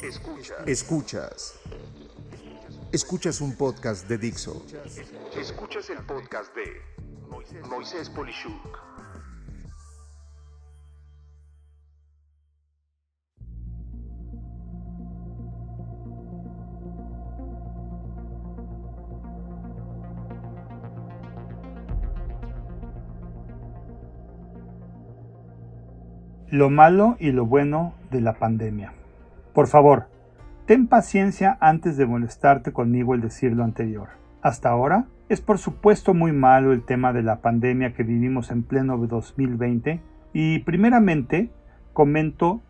Escuchas un podcast de Dixo. Escuchas el podcast de Moisés Polishuk. Lo malo y lo bueno de la pandemia. Por favor, ten paciencia antes de molestarte conmigo el decir lo anterior. Hasta ahora, es por supuesto muy malo el tema de la pandemia que vivimos en pleno 2020 y primeramente comento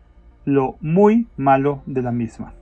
lo muy malo de la misma.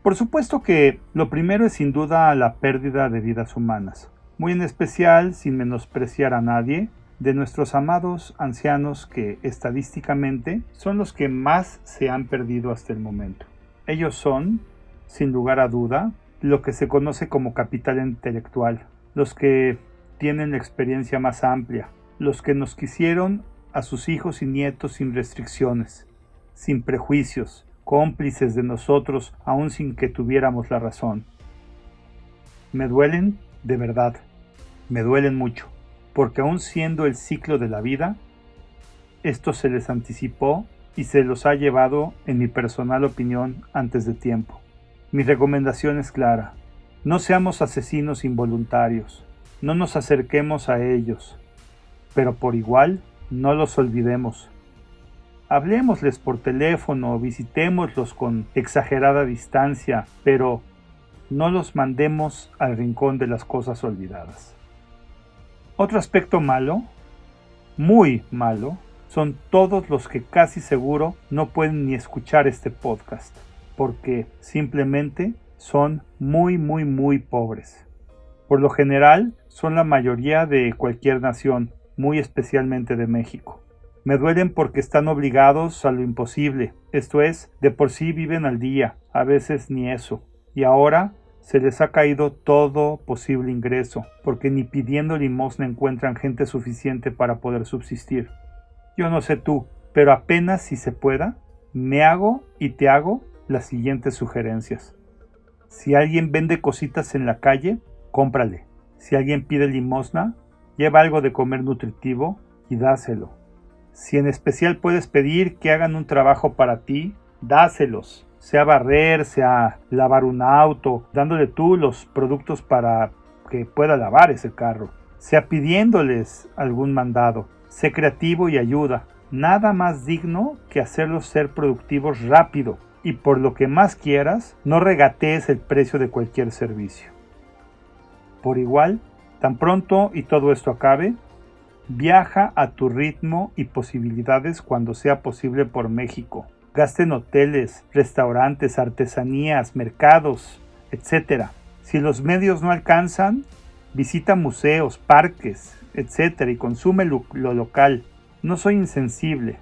Por supuesto que lo primero es sin duda la pérdida de vidas humanas, muy en especial, sin menospreciar a nadie, de nuestros amados ancianos que estadísticamente son los que más se han perdido hasta el momento. Ellos son, sin lugar a duda, lo que se conoce como capital intelectual, los que tienen la experiencia más amplia, los que nos quisieron a sus hijos y nietos sin restricciones, sin prejuicios, cómplices de nosotros aún sin que tuviéramos la razón. Me duelen, de verdad, me duelen mucho. Porque aún siendo el ciclo de la vida, esto se les anticipó y se los ha llevado, en mi personal opinión, antes de tiempo. Mi recomendación es clara: no seamos asesinos involuntarios, no nos acerquemos a ellos, pero por igual no los olvidemos. Hablémosles por teléfono, visitémoslos con exagerada distancia, pero no los mandemos al rincón de las cosas olvidadas. Otro aspecto malo, muy malo, son todos los que casi seguro no pueden ni escuchar este podcast, porque simplemente son muy pobres. Por lo general, son la mayoría de cualquier nación, muy especialmente de México. Me duelen porque están obligados a lo imposible, esto es, de por sí viven al día, a veces ni eso, y ahora se les ha caído todo posible ingreso, porque ni pidiendo limosna encuentran gente suficiente para poder subsistir. Yo no sé tú, pero apenas si se pueda, me hago y te hago las siguientes sugerencias. Si alguien vende cositas en la calle, cómprale. Si alguien pide limosna, lleva algo de comer nutritivo y dáselo. Si en especial puedes pedir que hagan un trabajo para ti, dáselos. Sea barrer, sea lavar un auto, dándole tú los productos para que pueda lavar ese carro, sea pidiéndoles algún mandado. Sé creativo y ayuda. Nada más digno que hacerlos ser productivos rápido y por lo que más quieras, no regatees el precio de cualquier servicio. Por igual, tan pronto y todo esto acabe, viaja a tu ritmo y posibilidades cuando sea posible por México. Gasta en hoteles, restaurantes, artesanías, mercados, etc. Si los medios no alcanzan, visita museos, parques, etc. y consume lo local. No soy insensible.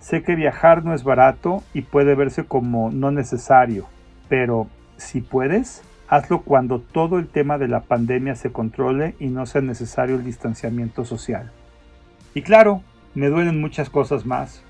Sé que viajar no es barato y puede verse como no necesario, pero si puedes, hazlo cuando todo el tema de la pandemia se controle y no sea necesario el distanciamiento social. Y claro, me duelen muchas cosas más,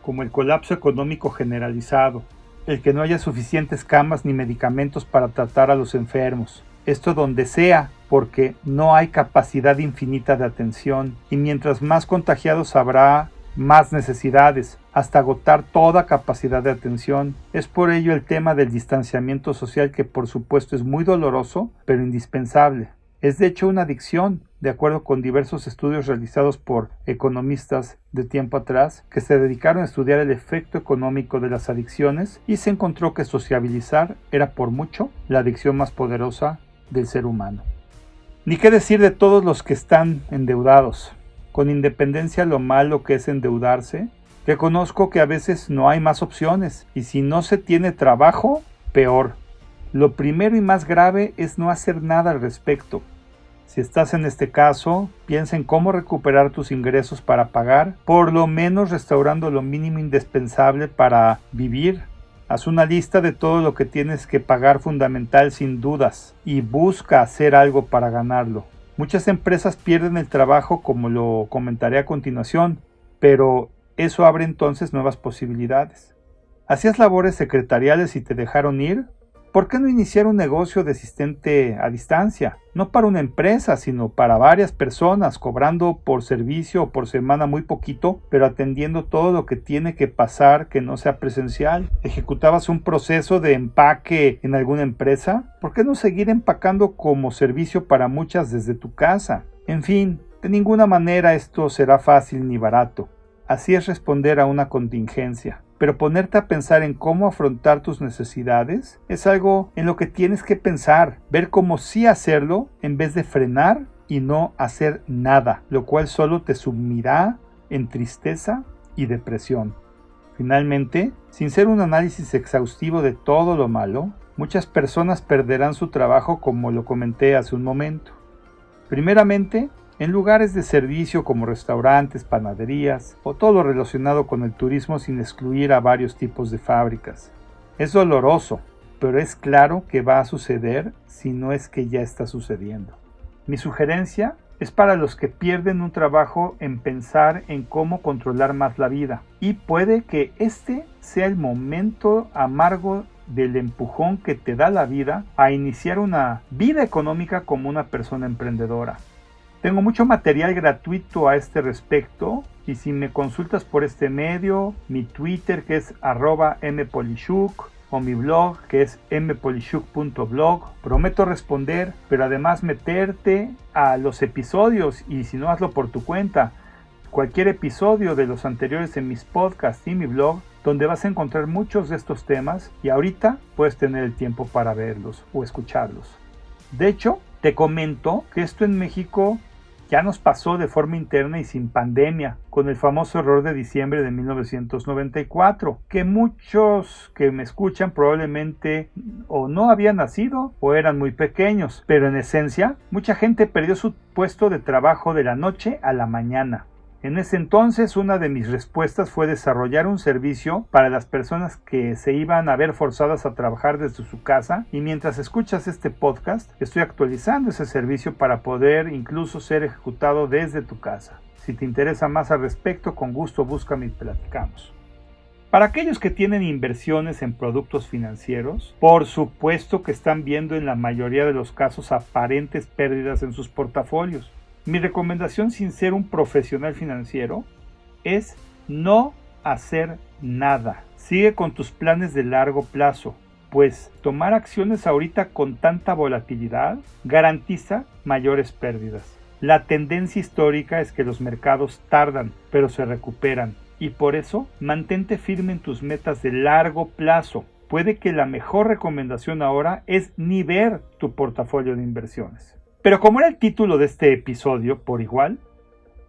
como el colapso económico generalizado, el que no haya suficientes camas ni medicamentos para tratar a los enfermos. Esto donde sea, porque no hay capacidad infinita de atención, y mientras más contagiados habrá, más necesidades, hasta agotar toda capacidad de atención. Es por ello el tema del distanciamiento social, que por supuesto es muy doloroso, pero indispensable. Es de hecho una adicción, de acuerdo con diversos estudios realizados por economistas de tiempo atrás, que se dedicaron a estudiar el efecto económico de las adicciones, y se encontró que sociabilizar era por mucho la adicción más poderosa del ser humano. Ni qué decir de todos los que están endeudados. Con independencia de lo malo que es endeudarse, reconozco que a veces no hay más opciones, y si no se tiene trabajo, peor. Lo primero y más grave es no hacer nada al respecto. Si estás en este caso, piensa en cómo recuperar tus ingresos para pagar, por lo menos restaurando lo mínimo indispensable para vivir. Haz una lista de todo lo que tienes que pagar fundamental sin dudas y busca hacer algo para ganarlo. Muchas empresas pierden el trabajo, como lo comentaré a continuación, pero eso abre entonces nuevas posibilidades. ¿Hacías labores secretariales y te dejaron ir? ¿Por qué no iniciar un negocio de asistente a distancia? No para una empresa, sino para varias personas, cobrando por servicio o por semana muy poquito, pero atendiendo todo lo que tiene que pasar que no sea presencial. ¿Ejecutabas un proceso de empaque en alguna empresa? ¿Por qué no seguir empacando como servicio para muchas desde tu casa? En fin, de ninguna manera esto será fácil ni barato. Así es responder a una contingencia. Pero ponerte a pensar en cómo afrontar tus necesidades es algo en lo que tienes que pensar, ver cómo sí hacerlo en vez de frenar y no hacer nada, lo cual solo te sumirá en tristeza y depresión. Finalmente, sin ser un análisis exhaustivo de todo lo malo, muchas personas perderán su trabajo como lo comenté hace un momento. Primeramente, en lugares de servicio como restaurantes, panaderías o todo lo relacionado con el turismo sin excluir a varios tipos de fábricas. Es doloroso, pero es claro que va a suceder si no es que ya está sucediendo. Mi sugerencia es para los que pierden un trabajo en pensar en cómo controlar más la vida, y puede que este sea el momento amargo del empujón que te da la vida a iniciar una vida económica como una persona emprendedora. Tengo mucho material gratuito a este respecto, y si me consultas por este medio, mi Twitter que es @mpolishuk o mi blog que es mpolishuk.blog, prometo responder, pero además meterte a los episodios, y si no, hazlo por tu cuenta, cualquier episodio de los anteriores en mis podcasts y mi blog, donde vas a encontrar muchos de estos temas y ahorita puedes tener el tiempo para verlos o escucharlos. De hecho, te comento que esto en México ya nos pasó de forma interna y sin pandemia, con el famoso error de diciembre de 1994, que muchos que me escuchan probablemente o no habían nacido o eran muy pequeños, pero en esencia, mucha gente perdió su puesto de trabajo de la noche a la mañana. En ese entonces, una de mis respuestas fue desarrollar un servicio para las personas que se iban a ver forzadas a trabajar desde su casa, y mientras escuchas este podcast, estoy actualizando ese servicio para poder incluso ser ejecutado desde tu casa. Si te interesa más al respecto, con gusto búscame y platicamos. Para aquellos que tienen inversiones en productos financieros, por supuesto que están viendo en la mayoría de los casos aparentes pérdidas en sus portafolios. Mi recomendación, sin ser un profesional financiero, es no hacer nada. Sigue con tus planes de largo plazo, pues tomar acciones ahorita con tanta volatilidad garantiza mayores pérdidas. La tendencia histórica es que los mercados tardan, pero se recuperan, y por eso mantente firme en tus metas de largo plazo. Puede que la mejor recomendación ahora es ni ver tu portafolio de inversiones. Pero como era el título de este episodio, por igual,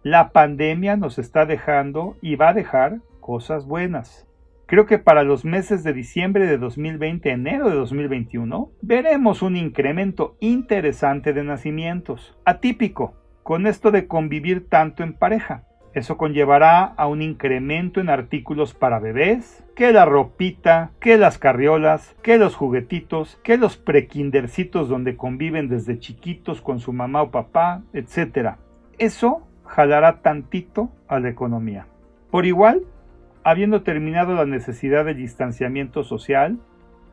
la pandemia nos está dejando y va a dejar cosas buenas. Creo que para los meses de diciembre de 2020, enero de 2021, veremos un incremento interesante de nacimientos, atípico, con esto de convivir tanto en pareja. Eso conllevará a un incremento en artículos para bebés, que la ropita, que las carriolas, que los juguetitos, que los prekindercitos donde conviven desde chiquitos con su mamá o papá, etc. Eso jalará tantito a la economía. Por igual, habiendo terminado la necesidad de distanciamiento social,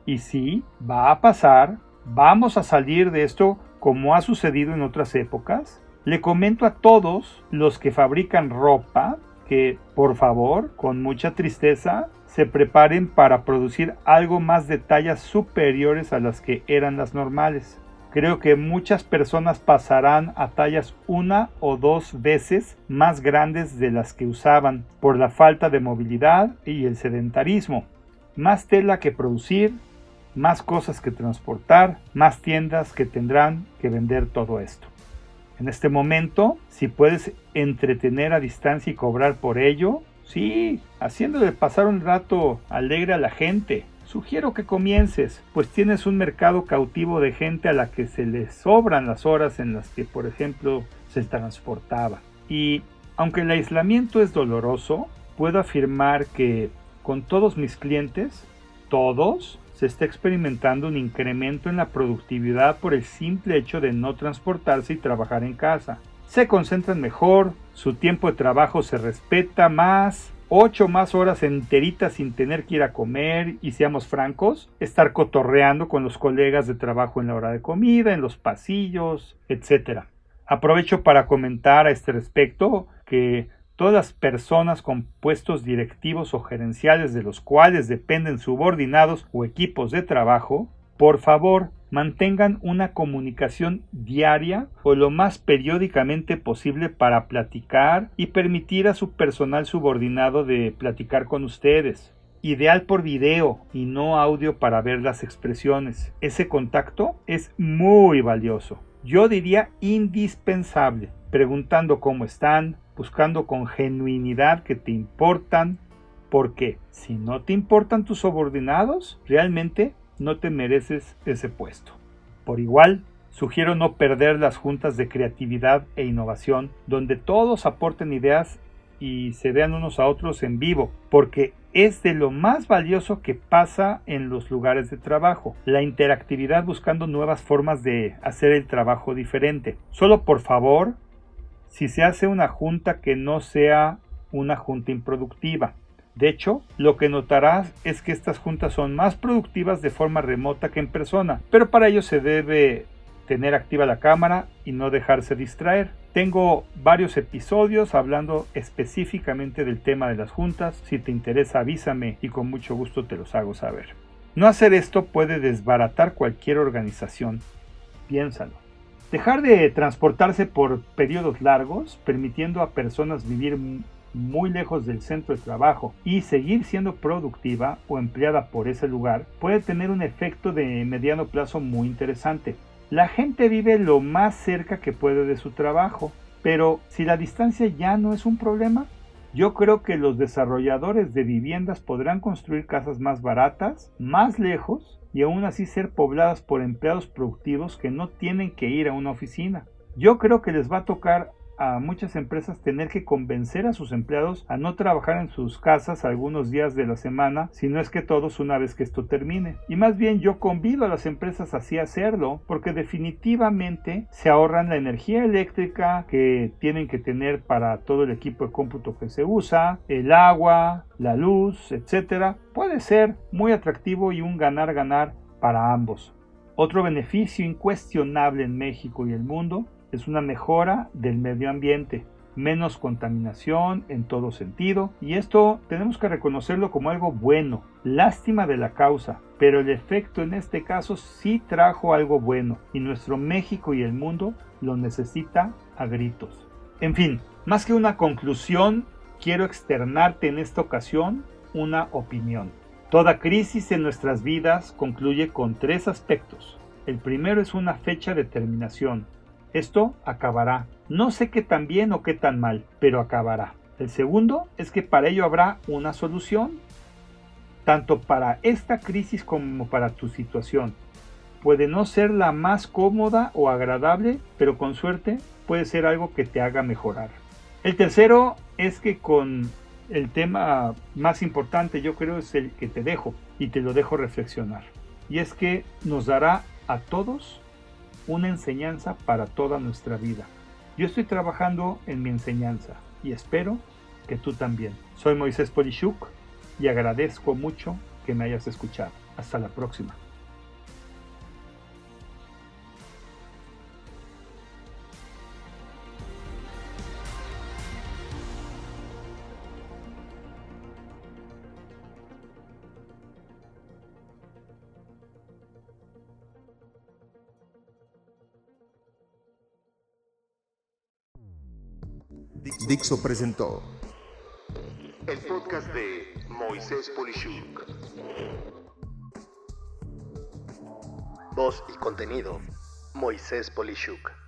y sí, va a pasar, vamos a salir de esto como ha sucedido en otras épocas. Le comento a todos los que fabrican ropa que, por favor, con mucha tristeza, se preparen para producir algo más de tallas superiores a las que eran las normales. Creo que muchas personas pasarán a tallas 1 o 2 veces más grandes de las que usaban por la falta de movilidad y el sedentarismo. Más tela que producir, más cosas que transportar, más tiendas que tendrán que vender todo esto. En este momento, si puedes entretener a distancia y cobrar por ello, sí, haciéndole pasar un rato alegre a la gente, sugiero que comiences, pues tienes un mercado cautivo de gente a la que se le sobran las horas en las que, por ejemplo, se transportaba. Y aunque el aislamiento es doloroso, puedo afirmar que con todos mis clientes, todos, se está experimentando un incremento en la productividad por el simple hecho de no transportarse y trabajar en casa. Se concentran mejor, su tiempo de trabajo se respeta más 8 más horas enteritas sin tener que ir a comer y, seamos francos, estar cotorreando con los colegas de trabajo en la hora de comida, en los pasillos, etc. Aprovecho para comentar a este respecto que todas las personas con puestos directivos o gerenciales de los cuales dependen subordinados o equipos de trabajo, por favor, mantengan una comunicación diaria o lo más periódicamente posible para platicar y permitir a su personal subordinado de platicar con ustedes. Ideal por video y no audio para ver las expresiones. Ese contacto es muy valioso. Yo diría indispensable, preguntando cómo están, buscando con genuinidad que te importan, porque si no te importan tus subordinados, realmente no te mereces ese puesto. Por igual, sugiero no perder las juntas de creatividad e innovación, donde todos aporten ideas y se vean unos a otros en vivo, porque es de lo más valioso que pasa en los lugares de trabajo, la interactividad buscando nuevas formas de hacer el trabajo diferente. Solo por favor, si se hace una junta, que no sea una junta improductiva. De hecho, lo que notarás es que estas juntas son más productivas de forma remota que en persona, pero para ello se debe tener activa la cámara y no dejarse distraer. Tengo varios episodios hablando específicamente del tema de las juntas. Si te interesa, avísame y con mucho gusto te los hago saber. No hacer esto puede desbaratar cualquier organización. Piénsalo. Dejar de transportarse por periodos largos, permitiendo a personas vivir muy lejos del centro de trabajo y seguir siendo productiva o empleada por ese lugar, puede tener un efecto de mediano plazo muy interesante. La gente vive lo más cerca que puede de su trabajo, pero si la distancia ya no es un problema, yo creo que los desarrolladores de viviendas podrán construir casas más baratas, más lejos, y aún así ser pobladas por empleados productivos que no tienen que ir a una oficina. Yo creo que les va a tocar a muchas empresas tener que convencer a sus empleados a no trabajar en sus casas algunos días de la semana, si no es que todos, una vez que esto termine. Y más bien yo convido a las empresas así a hacerlo, porque definitivamente se ahorran la energía eléctrica que tienen que tener para todo el equipo de cómputo que se usa, el agua, la luz, etc. Puede ser muy atractivo y un ganar-ganar para ambos. Otro beneficio incuestionable en México y el mundo es una mejora del medio ambiente, menos contaminación en todo sentido, y esto tenemos que reconocerlo como algo bueno. Lástima de la causa, pero el efecto en este caso sí trajo algo bueno, y nuestro México y el mundo lo necesita a gritos. En fin, más que una conclusión, quiero externarte en esta ocasión una opinión. Toda crisis en nuestras vidas concluye con 3 aspectos. El primero es una fecha de terminación. Esto acabará. No sé qué tan bien o qué tan mal, pero acabará. El segundo es que para ello habrá una solución, tanto para esta crisis como para tu situación. Puede no ser la más cómoda o agradable, pero con suerte puede ser algo que te haga mejorar. El tercero es que con el tema más importante, yo creo, es el que te dejo y te lo dejo reflexionar. Y es que nos dará a todos una enseñanza para toda nuestra vida. Yo estoy trabajando en mi enseñanza y espero que tú también. Soy Moisés Polishuk y agradezco mucho que me hayas escuchado. Hasta la próxima. Dixo presentó El podcast de Moisés Polishuk. Voz y contenido: Moisés Polishuk.